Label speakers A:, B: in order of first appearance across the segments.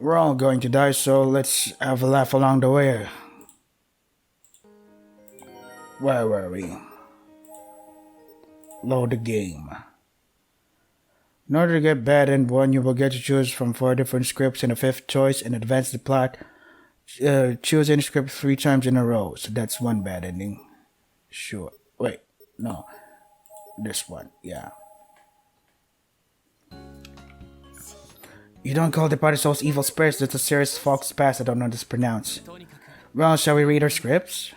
A: We're all going to die, so let's have a laugh along the way. Where were we? Load the game. In order to get bad end 1, you will get to choose from 4 different scripts and a 5th choice and advance the plot. Choose any script 3 times in a row. So that's one bad ending. Sure. Wait, no. This one, yeah. You don't call the party souls evil spirits. That's a serious fox pass I don't know how to pronounce. Well, shall we read our scripts?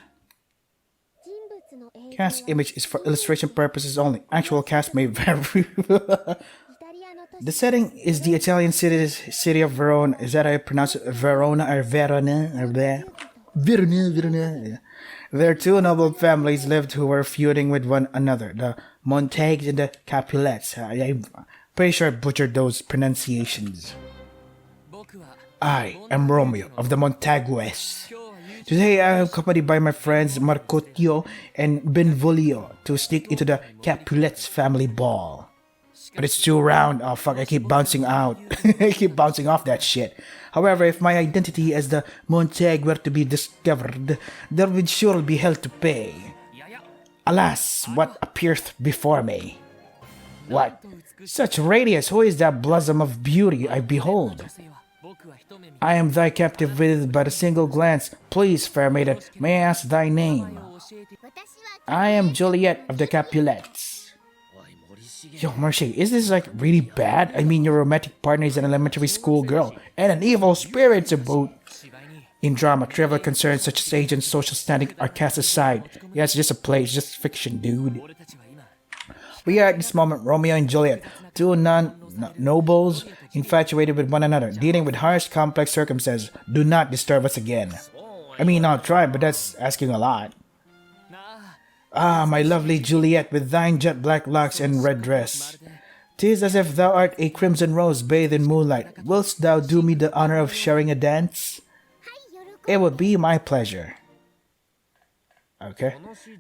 A: Cast image is for illustration purposes only. Actual cast may vary. The setting is the Italian city of Verona. Is that how I pronounce it? Verona or Verona? Or Verona. Yeah. There two noble families lived who were feuding with one another. The Montagues and the Capulets. I'm pretty sure I butchered those pronunciations. I am Romeo of the Montagues. Today I am accompanied by my friends Marcotio and Benvolio to sneak into the Capulets family ball. But it's too round. Oh fuck, I keep bouncing out. I keep bouncing off that shit. However, if my identity as the Montague were to be discovered, there would surely be hell to pay. Alas, what appeareth before me? What? Such radiance, who is that blossom of beauty I behold? I am thy captive with but a single glance. Please, fair maiden, may I ask thy name? I am Juliet of the Capulets. Yo, Marche, is this like really bad? I mean, your romantic partner is an elementary school girl and an evil spirit to boot. In drama, trivial concerns such as age and social standing are cast aside. Yeah, it's just a play, it's just fiction, dude. We are at this moment Romeo and Juliet, two nobles infatuated with one another, dealing with harsh, complex circumstances. Do not disturb us again. I mean, I'll try, but that's asking a lot. Ah, my lovely Juliet, with thine jet black locks and red dress. 'Tis as if thou art a crimson rose bathed in moonlight. Wilt thou do me the honor of sharing a dance? It would be my pleasure. Okay.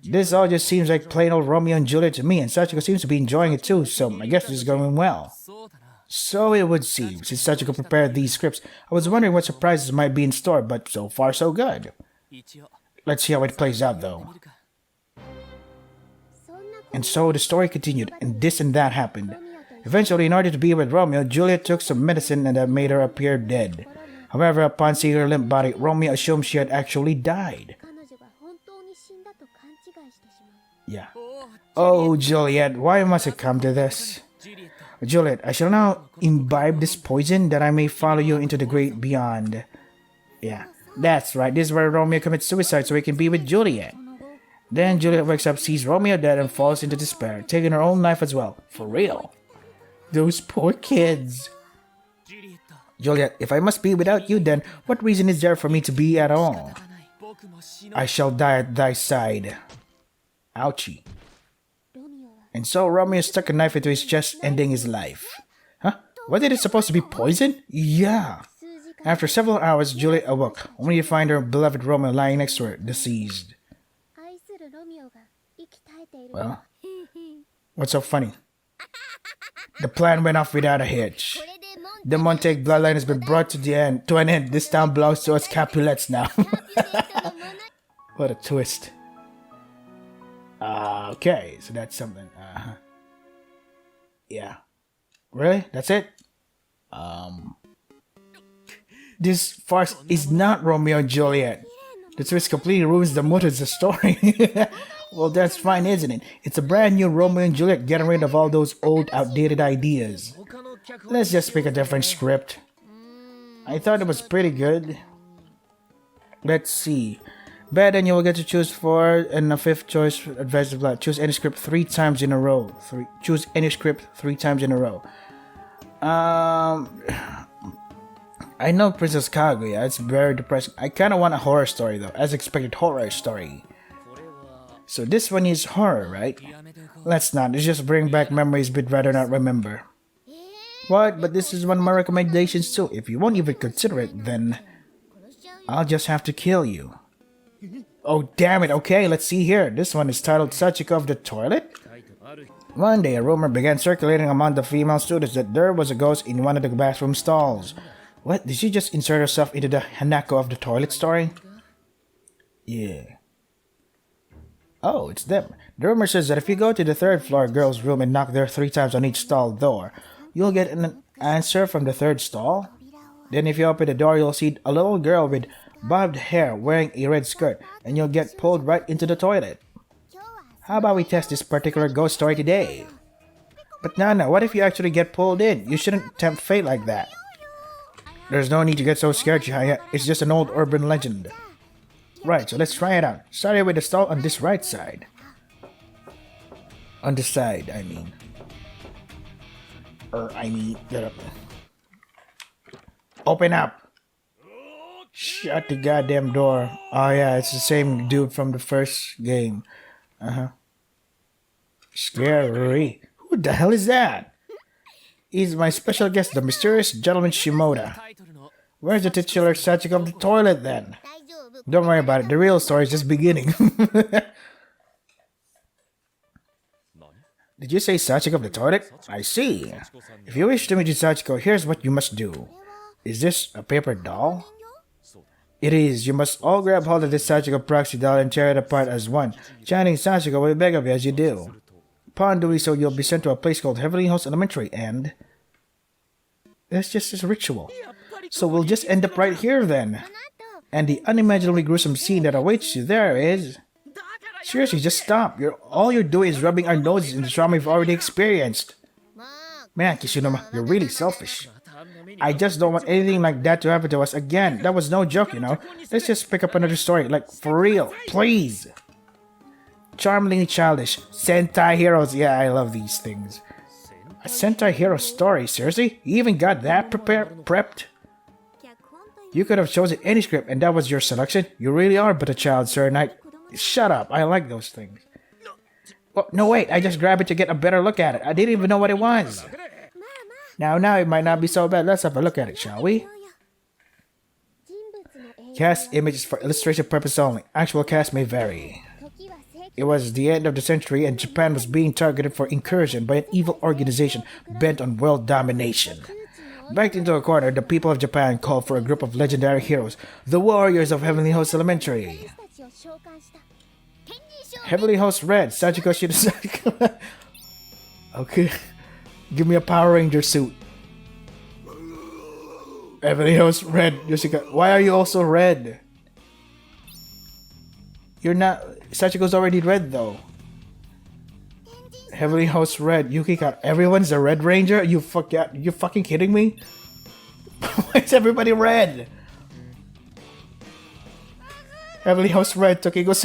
A: This all just seems like plain old Romeo and Juliet to me, and Sachiko seems to be enjoying it too, so I guess this is going well. So it would seem, since Sachiko prepared these scripts. I was wondering what surprises might be in store, but so far so good. Let's see how it plays out though. And so the story continued, and this and that happened. Eventually, in order to be with Romeo, Juliet took some medicine and that made her appear dead. However, upon seeing her limp body, Romeo assumed she had actually died. Yeah. Oh, Juliet, why must it come to this? Juliet, I shall now imbibe this poison that I may follow you into the great beyond. Yeah, that's right. This is where Romeo commits suicide so he can be with Juliet. Then Juliet wakes up, sees Romeo dead, and falls into despair, taking her own life as well. For real. Those poor kids. Juliet, if I must be without you, then what reason is there for me to be at all? I shall die at thy side. Ouchie. And so Romeo stuck a knife into his chest, ending his life. Huh? Wasn't it supposed to be poison? Yeah. After several hours, Juliet awoke, only to find her beloved Romeo lying next to her, deceased. Well, what's so funny? The plan went off without a hitch. The Montague bloodline has been brought to an end. This town belongs to us Capulets now. What a twist. Okay, so that's something. Yeah. Really? That's it? This farce is not Romeo and Juliet. The twist completely ruins the mood of the story. Well, that's fine, isn't it? It's a brand new Romeo and Juliet getting rid of all those old, outdated ideas. Let's just pick a different script. I thought it was pretty good. Let's see. Bad, and you will get to choose 4 and a 5th choice advice plot. Choose any script 3 times in a row. Choose any script 3 times in a row. I know Princess Kaguya. It's very depressing. I kind of want a horror story though, as expected horror story. So this one is horror, right? Let's not. Let's just bring back memories we'd rather not remember. What? But this is one of my recommendations too. If you won't even consider it, then I'll just have to kill you. Oh, damn it. Okay, let's see here. This one is titled Sachiko of the Toilet. One day, a rumor began circulating among the female students that there was a ghost in one of the bathroom stalls. What? Did she just insert herself into the Hanako of the toilet story? Yeah. Oh, it's them. The rumor says that if you go to the third floor girl's room and knock there 3 times on each stall door, you'll get an answer from the third stall. Then if you open the door, you'll see a little girl with bobbed hair wearing a red skirt, and you'll get pulled right into the toilet. How about we test this particular ghost story today? But Nana, what if you actually get pulled in? You shouldn't tempt fate like that. There's no need to get so scared, Chihaya. It's just an old urban legend. Right, so let's try it out. Starting with the stall on this right side. On the side, I mean. Get up. Open up! Shut the goddamn door. Oh yeah, it's the same dude from the first game. Scary. Who the hell is that? He's my special guest, the mysterious gentleman Shimoda. Where's the titular Sachiko of the toilet then? Don't worry about it, the real story is just beginning. Did you say Sachiko of the toilet? I see. If you wish to meet Sachiko, here's what you must do. Is this a paper doll? It is. You must all grab hold of this Sachiko proxy doll and tear it apart as one. Chanting Sachiko will beg of you as you do. Upon doing so, you'll be sent to a place called Heavenly Host Elementary, and that's just his ritual. So we'll just end up right here then. And the unimaginably gruesome scene that awaits you there is... Seriously, just stop. All you're doing is rubbing our noses in the trauma we've already experienced. Man, Kishunuma, you're really selfish. I just don't want anything like that to happen to us again. That was no joke, you know. Let's just pick up another story. Like, for real. Please. Charmingly childish. Sentai heroes. Yeah, I love these things. A Sentai hero story? Seriously? You even got that prepped? You could have chosen any script and that was your selection? You really are but a child, sir, and Shut up. I like those things. Oh, no, wait. I just grabbed it to get a better look at it. I didn't even know what it was. Now, it might not be so bad. Let's have a look at it, shall we? Cast images for illustration purpose only. Actual cast may vary. It was the end of the century and Japan was being targeted for incursion by an evil organization bent on world domination. Backed into a corner, the people of Japan called for a group of legendary heroes, the Warriors of Heavenly Host Elementary. Heavenly Host Red, Sachiko Shida. Okay. Give me a Power Ranger suit. Heavenly Host Red, Yoshika. Why are you also red? You're not... Sachiko's already red though. Heavenly Host Red, Yukika. Everyone's a Red Ranger? You fucking kidding me? Why is everybody red? Heavenly Host Red, Tokiko.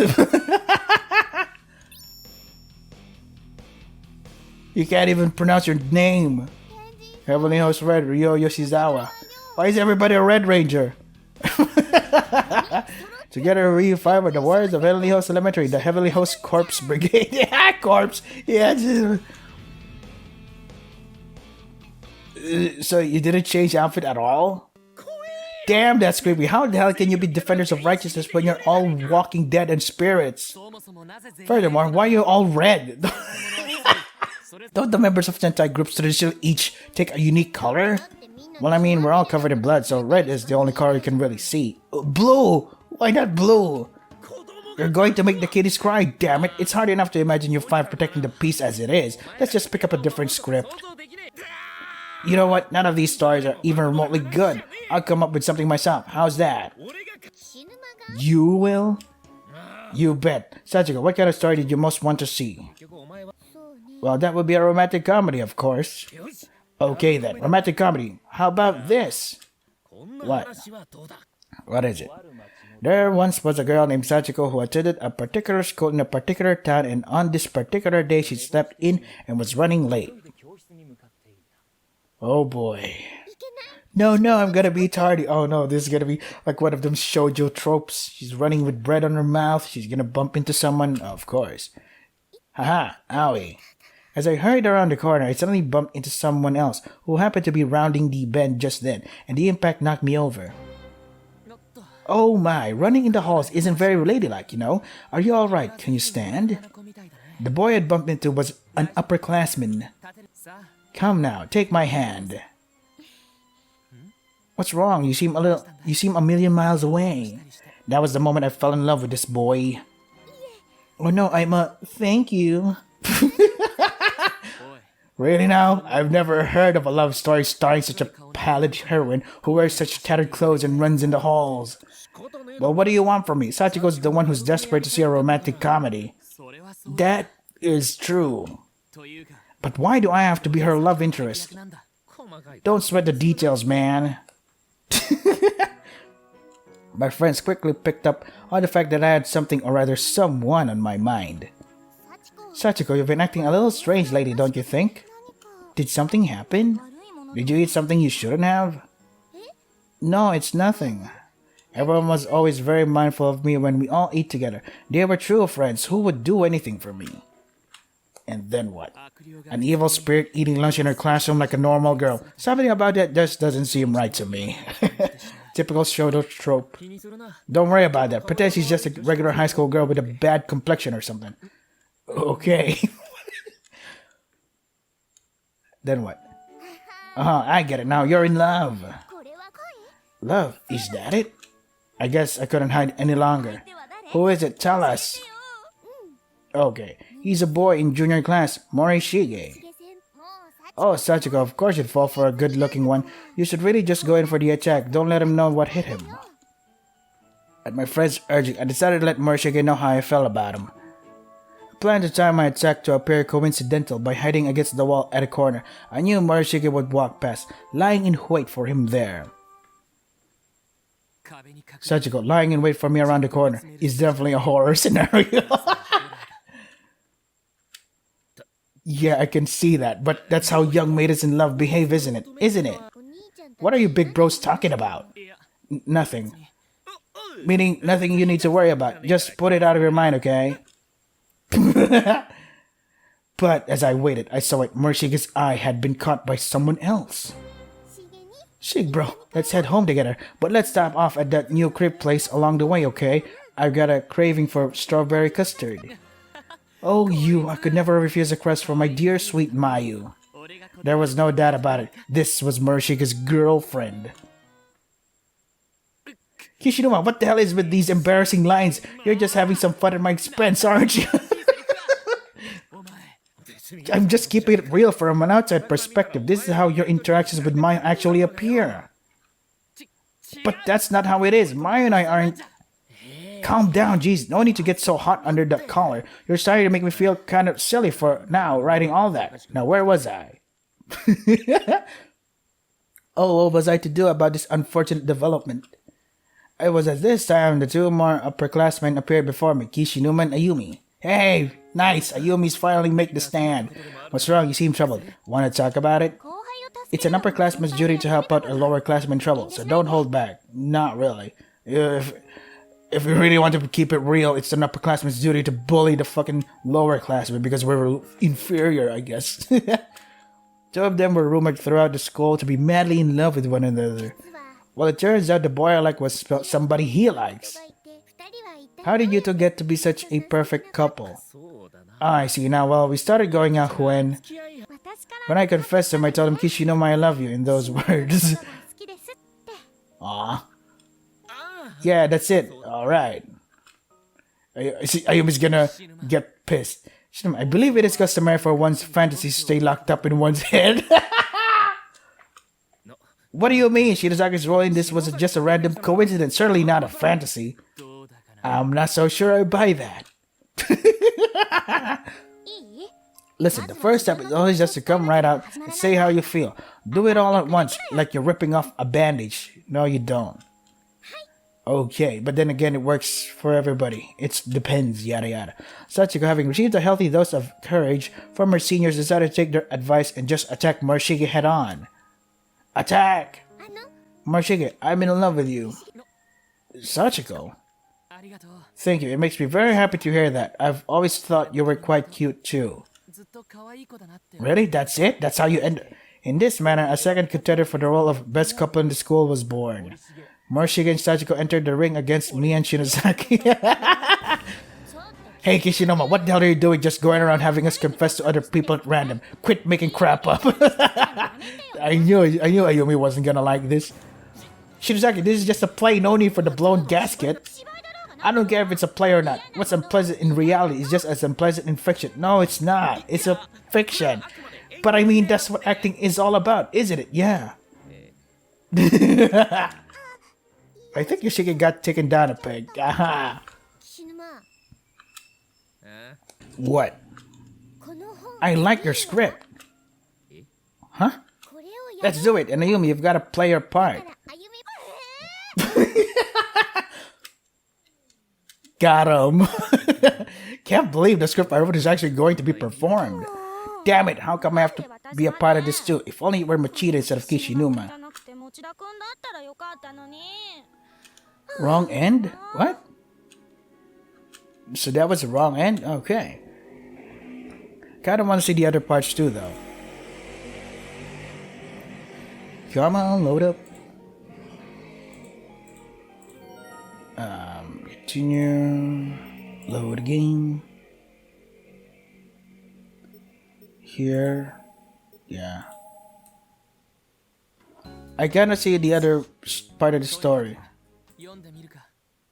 A: You can't even pronounce your name. Heavenly Host Red, Ryo Yoshizawa. Why is everybody a Red Ranger? Together we five are the Warriors of Heavenly Host Elementary, the Heavenly Host Corpse Brigade. Yeah, Corpse. Yeah. So you didn't change outfit at all? Damn, that's creepy. How the hell can you be defenders of righteousness when you're all walking dead and spirits? Furthermore, why are you all red? Don't the members of Sentai groups traditionally each take a unique color? Well, I mean, we're all covered in blood, so red is the only color you can really see. Blue! Why not blue? You're going to make the kiddies cry, damn it. It's hard enough to imagine you five protecting the peace as it is. Let's just pick up a different script. You know what? None of these stories are even remotely good. I'll come up with something myself. How's that? You will? You bet. Sachiko, what kind of story did you most want to see? Well, that would be a romantic comedy, of course. Okay then, romantic comedy. How about this? What? What is it? There once was a girl named Sachiko who attended a particular school in a particular town, and on this particular day she slept in and was running late. Oh boy. No, I'm gonna be tardy. Oh no, this is gonna be like one of them shoujo tropes. She's running with bread on her mouth. She's gonna bump into someone. Of course. Haha, owie. As I hurried around the corner, I suddenly bumped into someone else who happened to be rounding the bend just then, and the impact knocked me over. Oh my, running in the halls isn't very ladylike, you know. Are you alright? Can you stand? The boy I'd bumped into was an upperclassman. Come now, take my hand. What's wrong? You seem a million miles away. That was the moment I fell in love with this boy. Oh no, thank you. Really now? I've never heard of a love story starring such a pallid heroine who wears such tattered clothes and runs in the halls. Well, what do you want from me? Sachiko's the one who's desperate to see a romantic comedy. That is true. But why do I have to be her love interest? Don't sweat the details, man. My friends quickly picked up on the fact that I had something or rather someone on my mind. Sachiko, you've been acting a little strange lately, don't you think? Did something happen? Did you eat something you shouldn't have? No, it's nothing. Everyone was always very mindful of me when we all eat together. They were true friends who would do anything for me. And then what? An evil spirit eating lunch in her classroom like a normal girl. Something about that just doesn't seem right to me. Typical shoto trope. Don't worry about that. Pretend she's just a regular high school girl with a bad complexion or something. Okay. Then what? I get it now. You're in love. Love? Is that it? I guess I couldn't hide any longer. Who is it? Tell us. Okay. He's a boy in junior class, Morishige. Oh, Sachiko, of course you'd fall for a good-looking one. You should really just go in for the attack. Don't let him know what hit him. At my friend's urging, I decided to let Morishige know how I felt about him. I planned to time my attack to appear coincidental by hiding against the wall at a corner. I knew Morishige would walk past, lying in wait for him there. Sachiko, lying in wait for me around the corner, is definitely a horror scenario. Yeah, I can see that, but that's how young maidens in love behave, isn't it? Isn't it? What are you big bros talking about? Nothing. Meaning, nothing you need to worry about. Just put it out of your mind, okay? But as I waited, I saw it. Morishige's eye had been caught by someone else. Shig, bro, let's head home together. But let's stop off at that new crepe place along the way, okay? I've got a craving for strawberry custard. Oh, I could never refuse a request from my dear sweet Mayu. There was no doubt about it. This was Morishige's girlfriend. Kishinuma, what the hell is with these embarrassing lines? You're just having some fun at my expense, aren't you? I'm just keeping it real from an outside perspective. This is how your interactions with Mayu actually appear. But that's not how it is. Mayu and I aren't... Calm down, jeez. No need to get so hot under the collar. You're starting to make me feel kind of silly for now, writing all that. Now, where was I? Oh, what was I to do about this unfortunate development? It was at this time the two more upperclassmen appeared before me, Kishinuma and Ayumi. Hey, nice. Ayumi's finally make the stand. What's wrong? You seem troubled. Want to talk about it? It's an upperclassman's duty to help out a lowerclassman in trouble, so don't hold back. Not really. If we really want to keep it real, it's an upperclassman's duty to bully the fucking lowerclassmen because we're inferior, I guess. Two of them were rumored throughout the school to be madly in love with one another. Well, it turns out the boy I like was somebody he likes. How did you two get to be such a perfect couple? I see now. Well, we started going out when I confessed to him, I told him, Kishinuma, I love you, in those words. Aww. Yeah, that's it. Alright. Ayumi's gonna get pissed. I believe it is customary for one's fantasies to stay locked up in one's head. What do you mean? Shirazaki's role in this was just a random coincidence, certainly not a fantasy. I'm not so sure I buy that. Listen, the first step is always just to come right out and say how you feel. Do it all at once, like you're ripping off a bandage. No, you don't. Okay, but then again, it works for everybody. It depends, yada yada. Sachiko, having received a healthy dose of courage from her seniors, decided to take their advice and just attack Morishige head on. Attack! Morishige, I'm in love with you. Sachiko? Thank you, it makes me very happy to hear that. I've always thought you were quite cute too. Really? That's it? That's how you end... In this manner, a second contender for the role of best couple in the school was born. Morishige and Sachiko entered the ring against me and Shinozaki. Hey Kishinuma, what the hell are you doing just going around having us confess to other people at random? Quit making crap up. I knew Ayumi wasn't gonna like this. Shirazaki, this is just a play, no need for the blown gasket. I don't care if it's a play or not. What's unpleasant in reality is just as unpleasant in fiction. No, it's not. It's a fiction. But I mean, that's what acting is all about, isn't it? Yeah. I think Yoshiki got taken down a peg. Aha. What? I like your script. Huh? Let's do it. And Ayumi, you've got to play your part. Got him. Can't believe the script I wrote is actually going to be performed. Damn it, how come I have to be a part of this too? If only it were Machida instead of Kishinuma. Wrong end? What? So that was the wrong end? Okay. Kinda want to see the other parts too though. Come on, load up. Continue. Load again. Here. Yeah. I kinda see the other part of the story.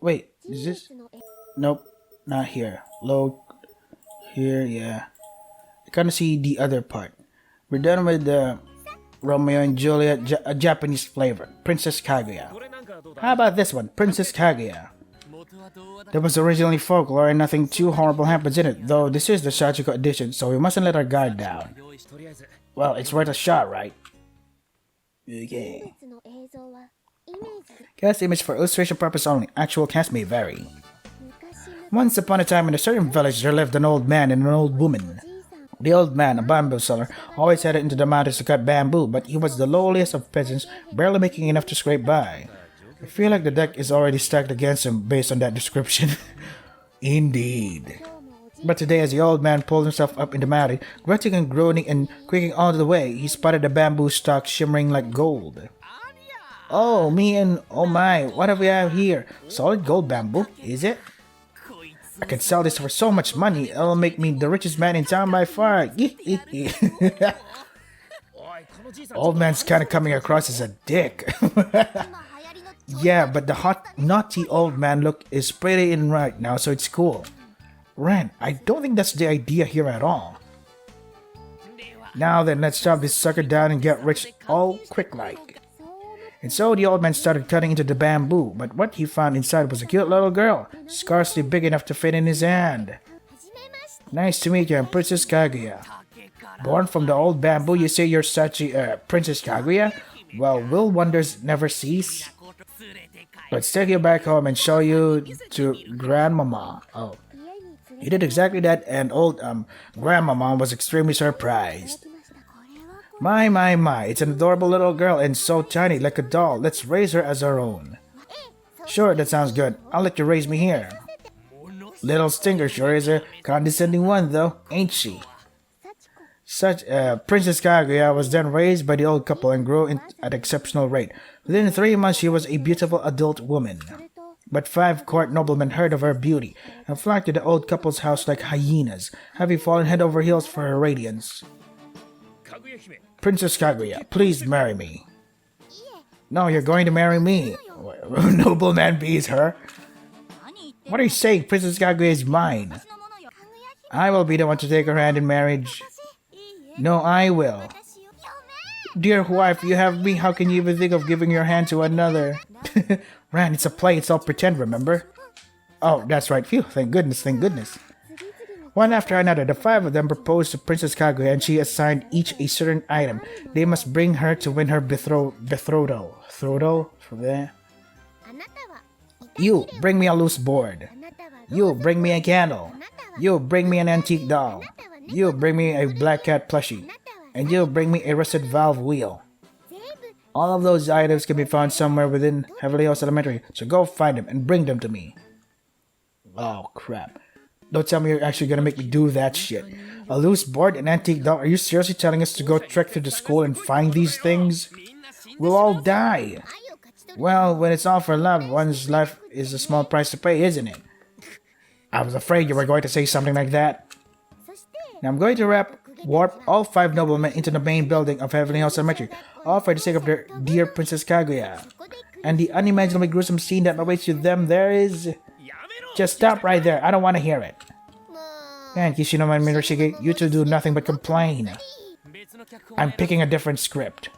A: Wait, is this? Nope, not here. Load. Here, yeah. I kinda see the other part. We're done with the Romeo and Juliet, a Japanese flavor. Princess Kaguya. How about this one? Princess Kaguya. That was originally folklore and nothing too horrible happens in it, though this is the Sachiko edition, so we mustn't let our guard down. Well, it's worth a shot, right? Okay. Cast image for illustration purpose only. Actual cast may vary. Once upon a time in a certain village there lived an old man and an old woman. The old man, a bamboo seller, always headed into the mountains to cut bamboo, but he was the lowliest of peasants, barely making enough to scrape by. I feel like the deck is already stacked against him based on that description. Indeed. But today, as the old man pulled himself up in the mountain, grunting and groaning and creaking all the way, he spotted the bamboo stalk shimmering like gold. Oh, me and oh my, what have we have here? Solid gold bamboo, is it? I could sell this for so much money, it'll make me the richest man in town by far. Old man's kinda coming across as a dick. Yeah, but the hot, naughty old man look is pretty in right now, so it's cool. Ren, I don't think that's the idea here at all. Now then, let's chop this sucker down and get rich all quick-like. And so the old man started cutting into the bamboo, but what he found inside was a cute little girl, scarcely big enough to fit in his hand. Nice to meet you, I'm Princess Kaguya. Born from the old bamboo, you say you're such a Princess Kaguya? Well, will wonders never cease? Let's take you back home and show you to Grandmama. Oh. He did exactly that, and old Grandmama was extremely surprised. My, it's an adorable little girl and so tiny like a doll. Let's raise her as our own. Sure, that sounds good. I'll let you raise me here. Little stinker sure is a condescending one though, ain't she? Princess Kaguya was then raised by the old couple and grew at exceptional rate. Within 3 months she was a beautiful adult woman. But 5 court noblemen heard of her beauty and flocked to the old couple's house like hyenas, having fallen head over heels for her radiance. Princess Kaguya, please marry me. No, you're going to marry me. Nobleman bees her. What are you saying? Princess Kaguya is mine. I will be the one to take her hand in marriage. No, I will. Dear wife, you have me. How can you even think of giving your hand to another? Ran, it's a play. It's all pretend, remember? Oh, that's right. Phew, thank goodness, thank goodness. One after another, the 5 of them proposed to Princess Kaguya and she assigned each a certain item. They must bring her to win her betrothal. Betrothal? From there. You, bring me a loose board. You, bring me a candle. You, bring me an antique doll. You, bring me a black cat plushie. And you, bring me a rusted valve wheel. All of those items can be found somewhere within Heavenly House Elementary, so go find them and bring them to me. Oh, crap. Don't tell me you're actually gonna make me do that shit. A loose board, an antique doll? Are you seriously telling us to go trek through the school and find these things? We'll all die. Well, when it's all for love, one's life is a small price to pay, isn't it? I was afraid you were going to say something like that. Now I'm going to warp all 5 noblemen into the main building of Heavenly House Elementary, all for the sake of their dear Princess Kaguya. and the unimaginably gruesome scene that awaits you them there is... Just stop right there. I don't want to hear it. Man, Kishinuma and Minoshige, you two do nothing but complain. I'm picking a different script.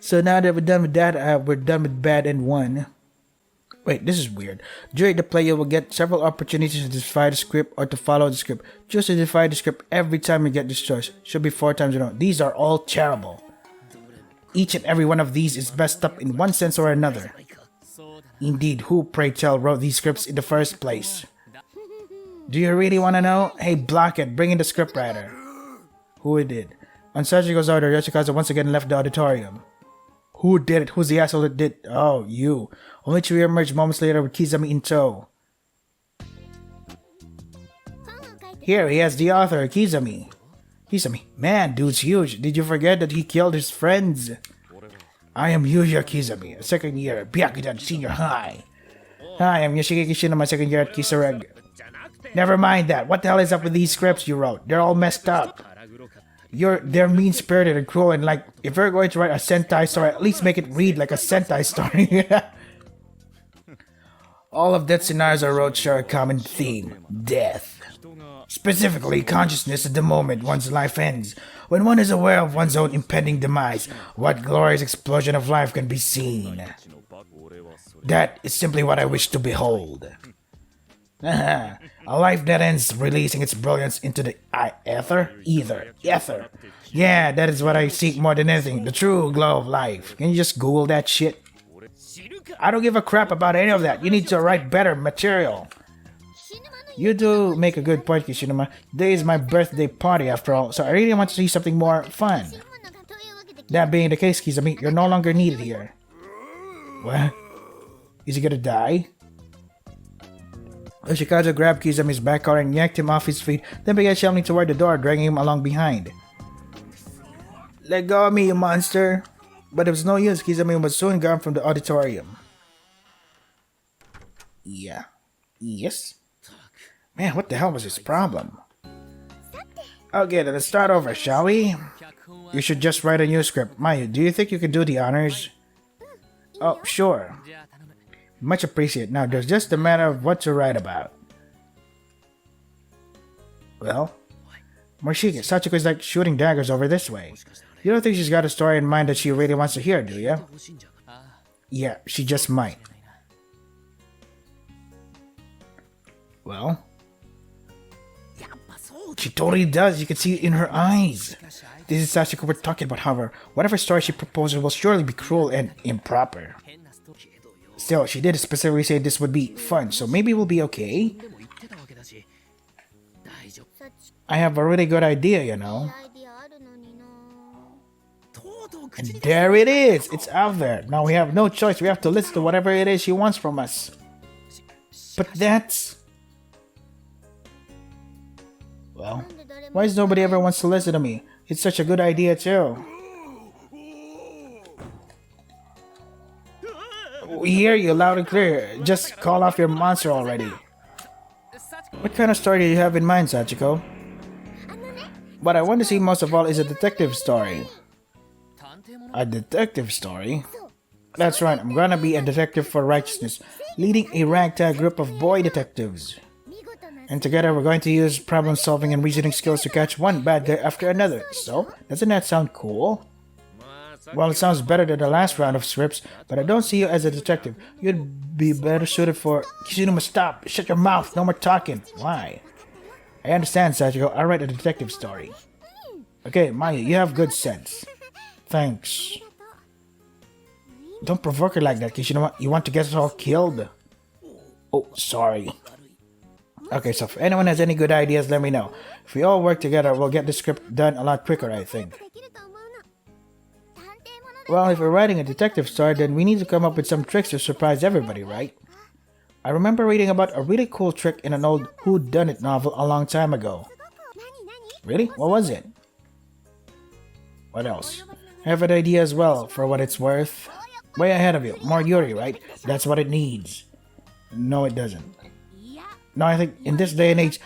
A: So now that we're done with that, we're done with Bad End 1. Wait, this is weird. During the play, you will get several opportunities to defy the script or to follow the script. Choose to defy the script every time you get this choice. Should be 4 times in a row. These are all terrible. Each and every one of these is messed up in one sense or another. Indeed, who, pray tell, wrote these scripts in the first place? Do you really want to know? Hey, block it. Bring in the scriptwriter. Who did? On Sachiko's order, Yoshikazu once again left the auditorium. Who did it? Who's the asshole that did? Oh, you. Only to re-emerge moments later with Kizami in tow. Here, he has the author, Kizami. Kizami, man, dude's huge. Did you forget that he killed his friends? I am Yuya Kizami, a second year at Byakudan Senior High. Hi, I'm Yoshiki Kishinuma, my second year at Kisareg. Never mind that. What the hell is up with these scripts you wrote? They're all messed up. They're mean-spirited and cruel, and like, if you're going to write a Sentai story, at least make it read like a Sentai story. All of that scenarios I wrote share a common theme: death. Specifically, consciousness at the moment one's life ends. When one is aware of one's own impending demise, what glorious explosion of life can be seen. That is simply what I wish to behold. A life that ends releasing its brilliance into the ether? Ether. Yeah, that is what I seek more than anything, the true glow of life. Can you just Google that shit? I don't give a crap about any of that. You need to write better material. You do make a good point, Kishinuma. Today is my birthday party after all, so I really want to see something more fun. That being the case, Kizami, you're no longer needed here. What? Is he gonna die? Yoshikazu grabbed Kizami's back collar and yanked him off his feet, then began shouting toward the door, dragging him along behind. Let go of me, you monster! But it was no use. Kizami was soon gone from the auditorium. Yeah. Yes? Man, what the hell was his problem? Okay, then let's start over, shall we? You should just write a new script. Mayu, do you think you can do the honors? Oh, sure. Much appreciated. Now, there's just a matter of what to write about. Well, Morishige, Sachiko is like shooting daggers over this way. You don't think she's got a story in mind that she really wants to hear, do you? Yeah, she just might. Well, she totally does. You can see it in her eyes. This is Sachiko we're talking about, however. Whatever story she proposes will surely be cruel and improper. Still, she did specifically say this would be fun, so maybe we'll be okay. I have a really good idea, you know. And there it is! It's out there. Now we have no choice. We have to listen to whatever it is she wants from us. But that's... Well, why does nobody ever wants to listen to me? It's such a good idea too. We hear you loud and clear. Just call off your monster already. What kind of story do you have in mind, Sachiko? What I want to see most of all is a detective story. A detective story? That's right, I'm gonna be a detective for righteousness, leading a ragtag group of boy detectives. And together we're going to use problem solving and reasoning skills to catch one bad guy after another. So, doesn't that sound cool? Well, it sounds better than the last round of scripts, but I don't see you as a detective. You'd be better suited for... Kishinuma, stop! Shut your mouth! No more talking! Why? I understand, Sachiko. I'll write a detective story. Okay, Mayu, you have good sense. Thanks. Don't provoke her like that, Kishinuma. You want to get us all killed? Oh, sorry. Okay, so if anyone has any good ideas, let me know. If we all work together, we'll get the script done a lot quicker, I think. Well, if we're writing a detective story, then we need to come up with some tricks to surprise everybody, right? I remember reading about a really cool trick in an old whodunit novel a long time ago. Really? What was it? What else? I have an idea as well, for what it's worth. Way ahead of you. More Yuri, right? That's what it needs. No, it doesn't. No, I think in this day and age,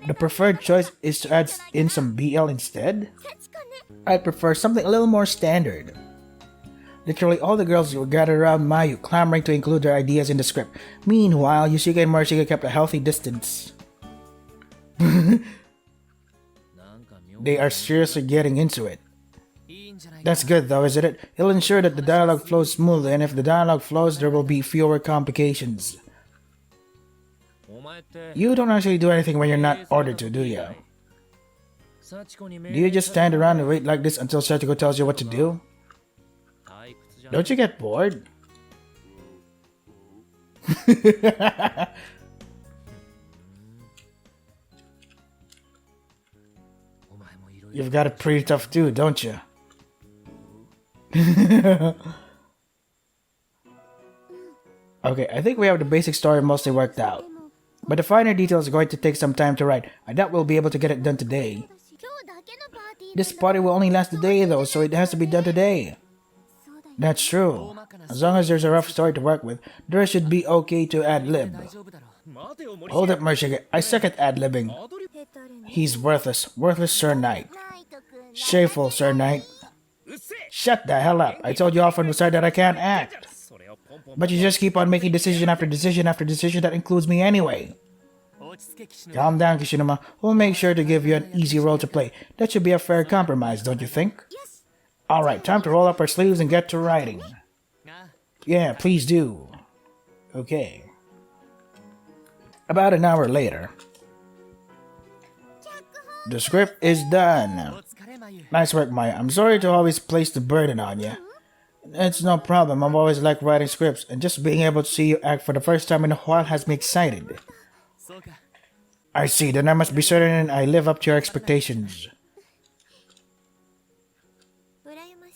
A: the preferred choice is to add in some BL instead. I prefer something a little more standard. Literally all the girls were gathered around Mayu, clamoring to include their ideas in the script. Meanwhile, Yoshika and Morishige kept a healthy distance. They are seriously getting into it. That's good though, isn't it? It'll ensure that the dialogue flows smoothly, and if the dialogue flows, there will be fewer complications. You don't actually do anything when you're not ordered to, do you? Do you just stand around and wait like this until Sachiko tells you what to do? Don't you get bored? You've got it pretty tough too, don't you? Okay, I think we have the basic story mostly worked out. But the finer details are going to take some time to write. I doubt we'll be able to get it done today. This party will only last a day though, so it has to be done today. That's true. As long as there's a rough story to work with, the rest should be okay to ad-lib. Hold up, Morishige. I suck at ad-libbing. He's worthless. Worthless Sir Knight. Shameful, Sir Knight. Shut the hell up. I told you off on the side that I can't act. But you just keep on making decision after decision after decision that includes me anyway. Calm down, Kishinuma. We'll make sure to give you an easy role to play. That should be a fair compromise, don't you think? Alright, time to roll up our sleeves and get to writing. Yeah, please do. Okay. About an hour later. The script is done. Nice work, Maya. I'm sorry to always place the burden on you. It's no problem. I've always liked writing scripts, and just being able to see you act for the first time in a while has me excited. I see, then I must be certain I live up to your expectations.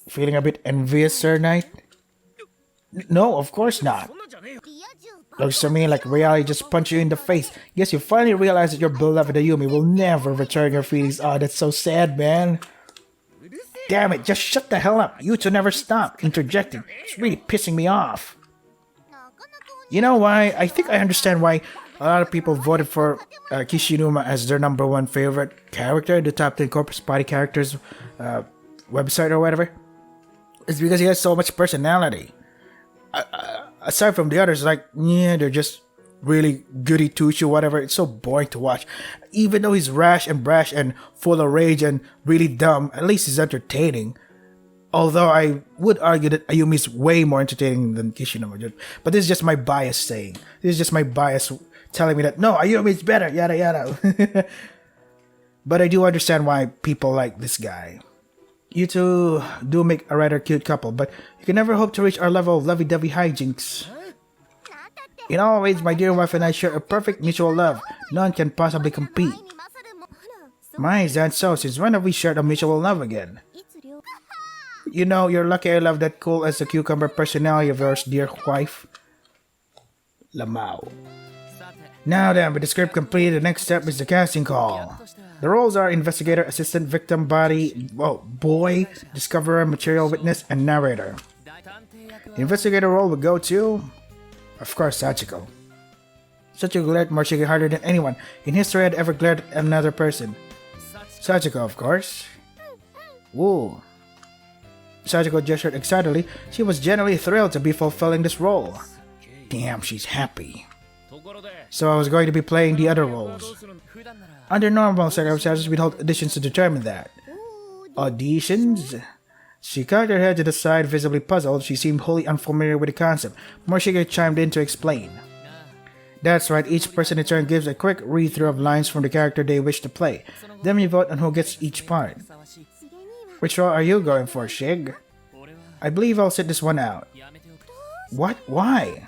A: Feeling a bit envious, Sir Knight? No, of course not. Looks to me like reality just punched you in the face. Guess you finally realize that your beloved Ayumi will never return your feelings. Oh, that's so sad, man. Damn it, just shut the hell up. You two never stop interjecting. It's really pissing me off. You know why? I think I understand why a lot of people voted for Kishinuma as their #1 favorite character, the top 10 Corpus Party characters website or whatever. It's because he has so much personality. Aside from the others, like, yeah, they're just really goody two-shoe, whatever. It's so boring to watch. Even though he's rash and brash and full of rage and really dumb, at least he's entertaining. Although I would argue that Ayumi's way more entertaining than Kishinuma. But this is just my bias saying. This is just my bias telling me that, no, Ayumi's better, yada yada. But I do understand why people like this guy. You two do make a rather cute couple, but you can never hope to reach our level of lovey-dovey hijinks. In all ways, my dear wife and I share a perfect mutual love. None can possibly compete. My, is that so? Since when have we shared a mutual love again? You know, you're lucky I love that cool as a cucumber personality of yours, dear wife. Lamau. Now then, with the script completed, the next step is the casting call. The roles are investigator, assistant, victim, boy, discoverer, material witness, and narrator. The investigator role would go to, of course, Sachiko. Sachiko glared at Morishige harder than anyone in history had ever glared at another person. Sachiko, of course. Woo. Sachiko gestured excitedly. She was genuinely thrilled to be fulfilling this role. Damn, she's happy. So I was going to be playing the other roles. Under normal circumstances, we'd hold auditions to determine that. Auditions? She cocked her head to the side, visibly puzzled. She seemed wholly unfamiliar with the concept. Morishige chimed in to explain. That's right, each person in turn gives a quick read-through of lines from the character they wish to play. Then we vote on who gets each part. Which role are you going for, Shig? I believe I'll sit this one out. What? Why?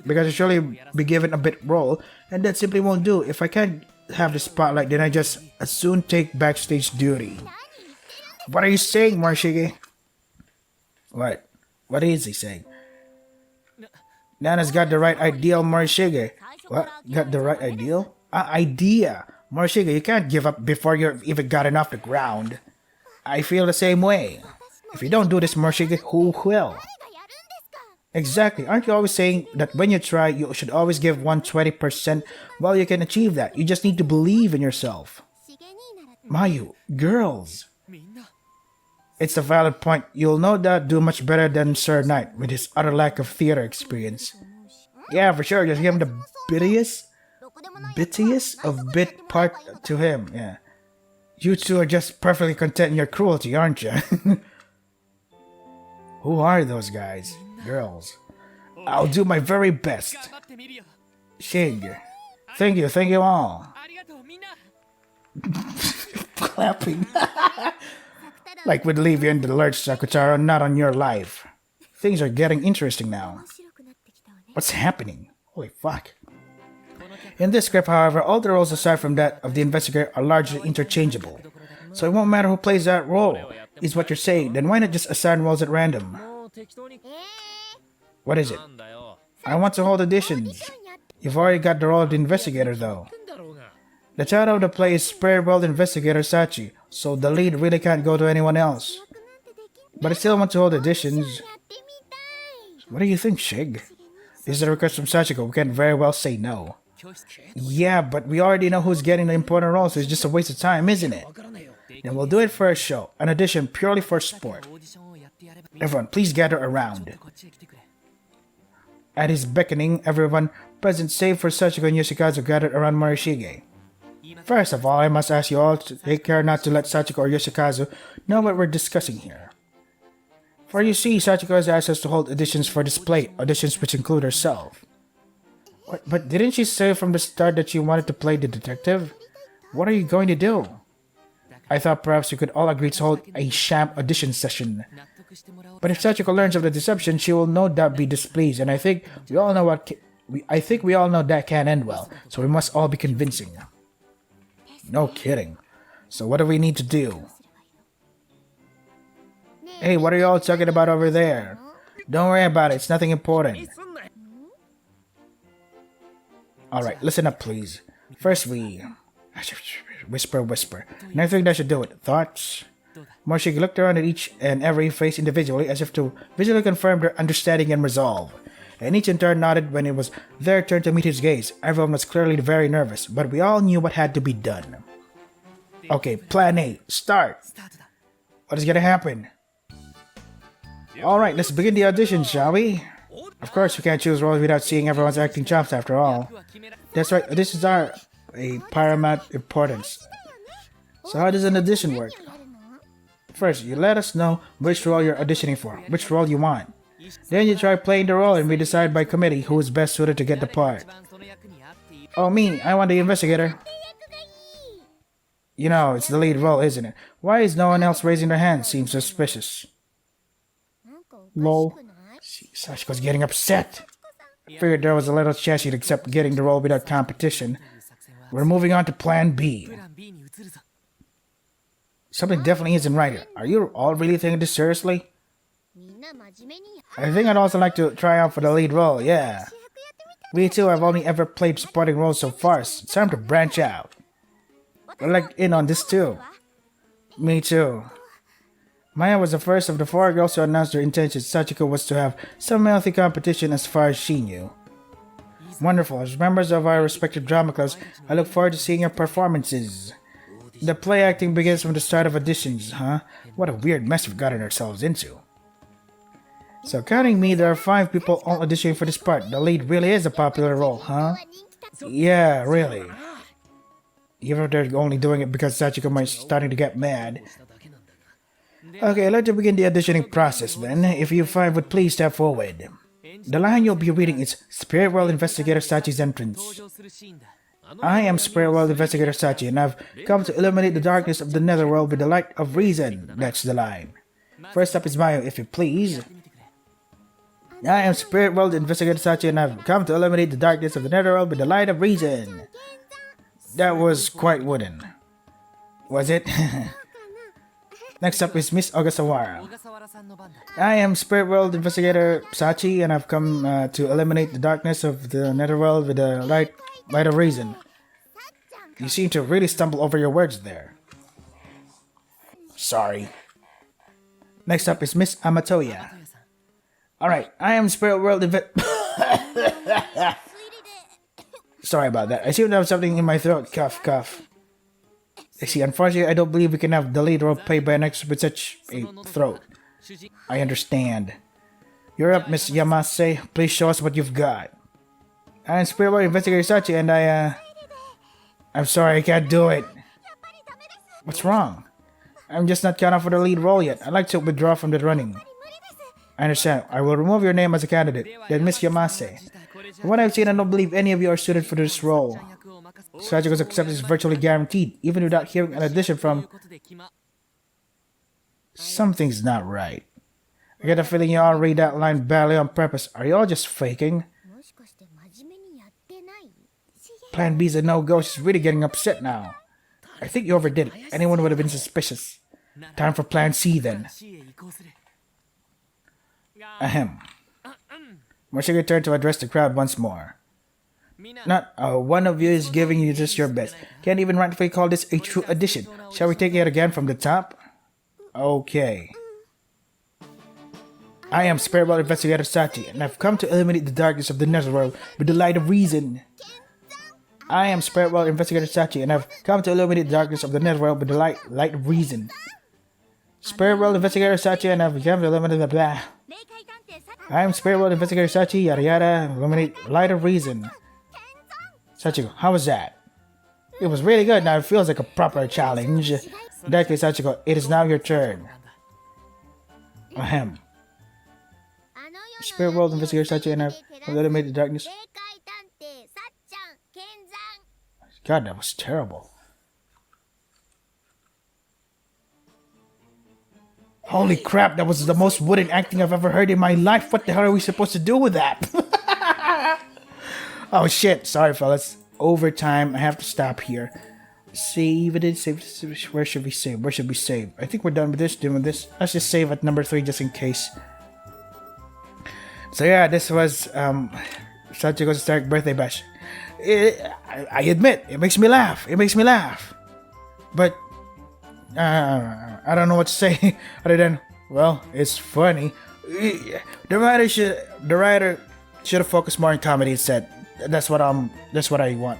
A: Because I surely be given a bit role, and that simply won't do. If I can't have the spotlight, then I just as soon take backstage duty. What are you saying, Morishige? What? What is he saying? Nana's got the right ideal, Morishige. What? Got the right ideal? Idea. Morishige, you can't give up before you've even gotten off the ground. I feel the same way. If you don't do this, Morishige, who will? Exactly. Aren't you always saying that when you try, you should always give 120%? Well, you can achieve that. You just need to believe in yourself. Mayu, girls. It's a valid point. You'll no doubt do much better than Sir Knight with his utter lack of theater experience. Yeah, for sure. Just give him the bittiest of bit part to him. Yeah. You two are just perfectly content in your cruelty, aren't you? Who are those guys? Girls. I'll do my very best. Shig. Thank you all. Clapping. Like we'd leave you in the lurch, Sakutaro, not on your life. Things are getting interesting now. What's happening? Holy fuck. In this script, however, all the roles aside from that of the investigator are largely interchangeable. So it won't matter who plays that role, is what you're saying. Then why not just assign roles at random? What is it? I want to hold auditions. You've already got the role of the investigator, though. The title of the play is Spirit World Investigator Sachi, so the lead really can't go to anyone else. But I still want to hold auditions. What do you think, Shig? This is a request from Sachiko. We can't very well say no. Yeah, but we already know who's getting the important role, so it's just a waste of time, isn't it? Then we'll do it for a show, an audition purely for sport. Everyone, please gather around. At his beckoning, everyone present save for Sachiko and Yoshikazu gathered around Morishige. First of all, I must ask you all to take care not to let Sachiko or Yoshikazu know what we're discussing here. For you see, Sachiko has asked us to hold auditions for this play, auditions which include herself. What, but didn't she say from the start that she wanted to play the detective? What are you going to do? I thought perhaps we could all agree to hold a sham audition session. But if Sachiko learns of the deception, she will no doubt be displeased, and I think we all know that can't end well, so we must all be convincing. No kidding. So what do we need to do? Hey, what are you all talking about over there? Don't worry about it, it's nothing important. Alright, listen up please. First we... Whisper. And I think that should do it. Thoughts? Morishige looked around at each and every face individually as if to visually confirm their understanding and resolve. And each in turn nodded when it was their turn to meet his gaze. Everyone was clearly very nervous, but we all knew what had to be done. Okay, plan A, start! What is gonna happen? Alright, let's begin the audition, shall we? Of course, we can't choose roles without seeing everyone's acting chops after all. That's right, auditions are a paramount importance. So how does an audition work? First, you let us know which role you're auditioning for, which role you want. Then you try playing the role and we decide by committee who is best suited to get the part. Oh, me, I want the investigator. You know, it's the lead role, isn't it? Why is no one else raising their hand? Seems suspicious. Lol. See, Sachiko's getting upset. I figured there was a little chance she'd accept getting the role without competition. We're moving on to plan B. Something definitely isn't right here. Are you all really taking this seriously? I think I'd also like to try out for the lead role, yeah. We too have only ever played supporting roles so far, so it's time to branch out. I'd like in on this too. Me too. Maya was the first of the 4 girls to announce their intention. Sachiko was to have some healthy competition as far as she knew. Wonderful. As members of our respective drama clubs, I look forward to seeing your performances. The play acting begins from the start of auditions, huh? What a weird mess we've gotten ourselves into. So counting me, there are 5 people all auditioning for this part. The lead really is a popular role, huh? Yeah, really. Even if they're only doing it because Sachiko might starting to get mad. Okay, let's begin the auditioning process then. If you 5 would please step forward. The line you'll be reading is Spirit World Investigator Sachi's entrance. I am Spirit World Investigator Sachi, and I've come to illuminate the darkness of the netherworld with the light of reason. That's the line. First up is Mayo, if you please. I am Spirit World Investigator Sachi, and I've come to illuminate the darkness of the netherworld with the light of reason. That was quite wooden. Was it? Next up is Miss Ogasawara. I am Spirit World Investigator Sachi, and I've come to eliminate the darkness of the netherworld with the light of reason. You seem to really stumble over your words there. Sorry. Next up is Miss Amatoya. Alright, I am Spirit World Sorry about that. I seem to have something in my throat. Cough, cough. See, unfortunately, I don't believe we can have the lead role played by an actress with such a throat. I understand. You're up, Miss Yamase. Please show us what you've got. I'm Spirit World Investigator Sachi, and I'm sorry, I can't do it. What's wrong? I'm just not cut off for the lead role yet. I'd like to withdraw from the running. I understand. I will remove your name as a candidate. Then Miss Yamase. From what I've seen, I don't believe any of you are suited for this role. Sachiko's acceptance is virtually guaranteed, even without hearing an audition from... Something's not right. I get a feeling you all read that line badly on purpose. Are you all just faking? Plan B's a no-go. She's really getting upset now. I think you overdid it. Anyone would have been suspicious. Time for Plan C then. Ahem. Morishige turned to address the crowd once more. Not one of you is giving you just your best. Can't even rightfully call this a true addition. Shall we take it again from the top? Okay. I am Spirit World Investigator Sachi, and I've come to eliminate the darkness of the netherworld with the light of reason. I am Spirit World Investigator Sachi, and I've come to illuminate the darkness of the netherworld with the light of reason. Spirit World Investigator Sachi, and I've come to eliminate the blah. I am Spirit World Investigator Sachi, yada yada, illuminate light of reason. Sachiko, how was that? It was really good. Now it feels like a proper challenge. In that case, Sachiko, it is now your turn. Ahem. Spirit World Investigator Sachi, and I've eliminated the darkness. God, that was terrible. Holy crap, that was the most wooden acting I've ever heard in my life. What the hell are we supposed to do with that? Oh shit, sorry fellas. Overtime, I have to stop here. Save it, save. Where should we save? Where should we save? I think we're done with this, doing this. Let's just save at number 3 just in case. So yeah, this was Sachiko's Hysteric birthday bash. I admit, it makes me laugh. It makes me laugh. But I don't know what to say other than, well, it's funny. The writer should have focused more on comedy instead. That's what I want.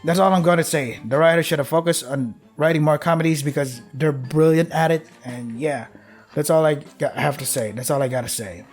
A: That's all I'm gonna say. The writer should have focused on writing more comedies because they're brilliant at it. And yeah, that's all I have to say. That's all I gotta say.